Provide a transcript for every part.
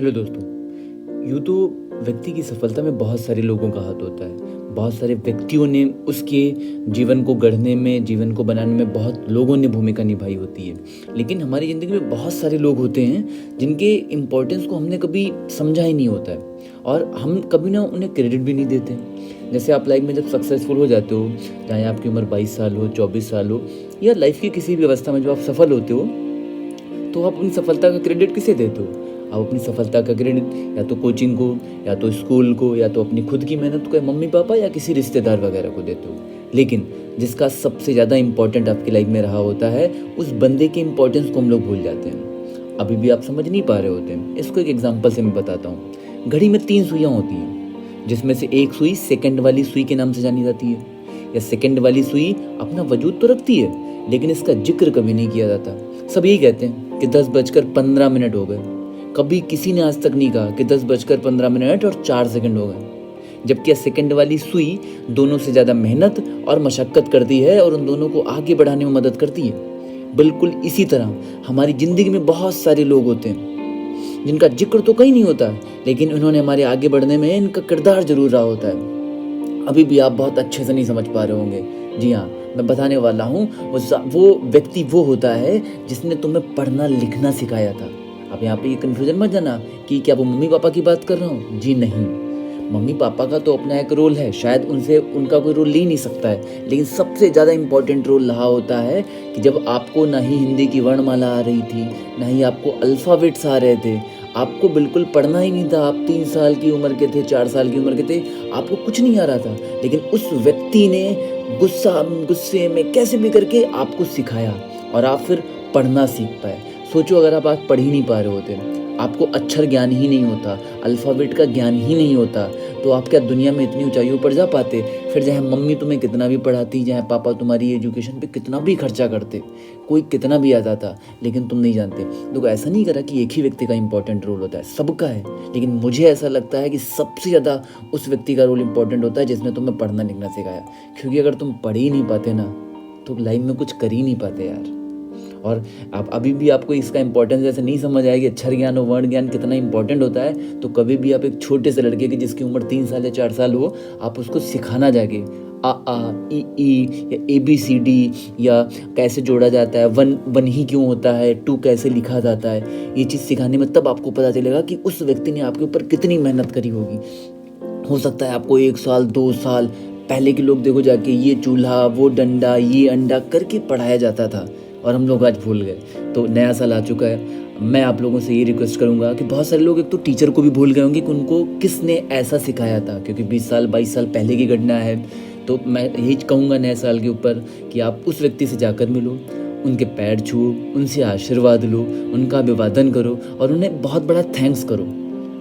Hello दोस्तों। यूँ तो व्यक्ति की सफलता में बहुत सारे लोगों का हाथ होता है। बहुत सारे व्यक्तियों ने उसके जीवन को गढ़ने में, जीवन को बनाने में बहुत लोगों ने भूमिका निभाई होती है। लेकिन हमारी ज़िंदगी में बहुत सारे लोग होते हैं जिनके इम्पोर्टेंस को हमने कभी समझा ही नहीं होता है और हम कभी ना उन्हें क्रेडिट भी नहीं देते। जैसे आप लाइफ में जब सक्सेसफुल हो जाते हो, चाहे आपकी उम्र 22 साल हो, 24 साल हो, या लाइफ की किसी भी अवस्था में जब आप सफल होते हो, तो आप अपनी सफलता का क्रेडिट किसे देते हो? आप अपनी सफलता का क्रेडिट या तो कोचिंग को, या तो स्कूल को, या तो अपनी खुद की मेहनत को, या मम्मी पापा या किसी रिश्तेदार वगैरह को देते हो। लेकिन जिसका सबसे ज़्यादा इम्पोर्टेंट आपकी लाइफ में रहा होता है, उस बंदे के इम्पोर्टेंस को हम लोग भूल जाते हैं। अभी भी आप समझ नहीं पा रहे होते हैं। इसको एक एग्जाम्पल से मैं बताता हूँ। घड़ी में 3 सुइयाँ होती हैं, जिसमें से एक सुई सेकंड वाली सुई के नाम से जानी जाती है। या सेकंड वाली सुई अपना वजूद तो रखती है, लेकिन इसका जिक्र कभी नहीं किया जाता। सब यही कहते हैं कि 10:15 हो गए। कभी किसी ने आज तक नहीं कहा कि 10:15 और 4 सेकंड हो गए। जबकि सेकंड वाली सुई दोनों से ज़्यादा मेहनत और मशक्क़त करती है और उन दोनों को आगे बढ़ाने में मदद करती है। बिल्कुल इसी तरह हमारी ज़िंदगी में बहुत सारे लोग होते हैं जिनका जिक्र तो कहीं नहीं होता, लेकिन उन्होंने हमारे आगे बढ़ने में इनका किरदार जरूर रहा होता है। अभी भी आप बहुत अच्छे से नहीं समझ पा रहे होंगे। जी हाँ, मैं बताने वाला हूँ। वो व्यक्ति वो होता है जिसने तुम्हें पढ़ना लिखना सिखाया था। अब यहाँ पे ये कन्फ्यूजन मत जाना कि क्या वो मम्मी पापा की बात कर रहा हूँ। जी नहीं, मम्मी पापा का तो अपना एक रोल है, शायद उनसे उनका कोई रोल ले ही नहीं सकता है। लेकिन सबसे ज़्यादा इम्पोर्टेंट रोल रहा होता है कि जब आपको ना ही हिंदी की वर्णमाला आ रही थी, ना ही आपको अल्फ़ाबेट्स आ रहे थे, आपको बिल्कुल पढ़ना ही नहीं था। आप 3 साल की उम्र के थे, 4 साल की उम्र के थे, आपको कुछ नहीं आ रहा था। लेकिन उस व्यक्ति ने गुस्से में कैसे भी करके आपको सिखाया और आप फिर पढ़ना सीख पाए। सोचो, अगर आप आज पढ़ ही नहीं पा रहे होते, आपको अक्षर ज्ञान ही नहीं होता, अल्फ़ाबेट का ज्ञान ही नहीं होता, तो आप क्या दुनिया में इतनी ऊंचाइयों पर जा पाते? फिर चाहे मम्मी तुम्हें कितना भी पढ़ाती, चाहे पापा तुम्हारी एजुकेशन पे कितना भी खर्चा करते, कोई कितना भी आ जाता, लेकिन तुम नहीं जानते। तो ऐसा नहीं करा कि एक ही व्यक्ति का इंपॉर्टेंट रोल होता है, सबका है। लेकिन मुझे ऐसा लगता है कि सबसे ज़्यादा उस व्यक्ति का रोल इंपॉर्टेंट होता है जिसने तुम्हें पढ़ना लिखना सिखाया। क्योंकि अगर तुम पढ़ ही नहीं पाते ना, तो लाइफ में कुछ कर ही नहीं पाते यार। और आप अभी भी आपको इसका इंपॉर्टेंस जैसे नहीं समझ आएगी, अक्षर ज्ञान और वर्ण ज्ञान कितना इंपॉर्टेंट होता है, तो कभी भी आप एक छोटे से लड़के की जिसकी उम्र 3 साल या 4 साल हो, आप उसको सिखाना जाके आ ई या ABCD, या कैसे जोड़ा जाता है, वन ही क्यों होता है, 2 कैसे लिखा जाता है, ये चीज़ सिखाने में तब आपको पता चलेगा कि उस व्यक्ति ने आपके ऊपर कितनी मेहनत करी होगी। हो सकता है आपको 1 साल 2 साल पहले के लोग देखो जाके ये चूल्हा, वो डंडा, ये अंडा करके पढ़ाया जाता था और हम लोग आज भूल गए। तो नया साल आ चुका है, मैं आप लोगों से ये रिक्वेस्ट करूंगा कि बहुत सारे लोग एक तो टीचर को भी भूल गए होंगे कि उनको किसने ऐसा सिखाया था, क्योंकि 20 साल 22 साल पहले की घटना है। तो मैं यही कहूँगा नए साल के ऊपर कि आप उस व्यक्ति से जाकर मिलो, उनके पैर छुओ, उनसे आशीर्वाद लो, उनका अभिवादन करो और उन्हें बहुत बड़ा थैंक्स करो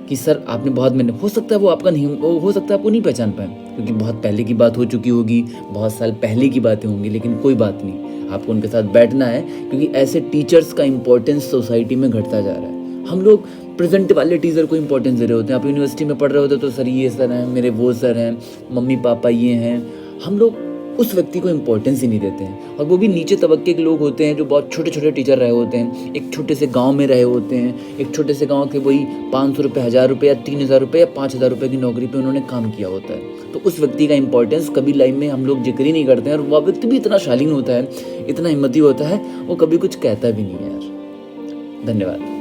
कि सर आपने बहुत मेहनत। हो सकता है वो आपका नहीं, हो सकता है आपको नहीं पहचान पाए, क्योंकि बहुत पहले की बात हो चुकी होगी, बहुत साल पहले की बातें होंगी। लेकिन कोई बात नहीं, आपको उनके साथ बैठना है, क्योंकि ऐसे टीचर्स का इंपॉर्टेंस सोसाइटी में घटता जा रहा है। हम लोग प्रेजेंट वाले टीचर को इंपॉर्टेंस दे रहे होते हैं। आप यूनिवर्सिटी में पढ़ रहे होते तो सर ये सर हैं, मेरे वो सर हैं, मम्मी पापा ये हैं। हम लोग उस व्यक्ति को इम्पोर्टेंस ही नहीं देते हैं। और वो भी नीचे तबक्के के लोग होते हैं जो बहुत छोटे छोटे टीचर रहे होते हैं, एक छोटे से गांव में रहे होते हैं, एक छोटे से गांव के वही 500 रुपये, 1000 रुपये या 3000 रुपये या 5000 रुपये की नौकरी पे उन्होंने काम किया होता है। तो उस व्यक्ति का इंपॉर्टेंस कभी लाइफ में हम लोग जिक्र ही नहीं करते हैं। और वह व्यक्ति भी इतना शालीन होता है, इतना हिम्मती होता है, वो कभी कुछ कहता भी नहीं है यार। धन्यवाद।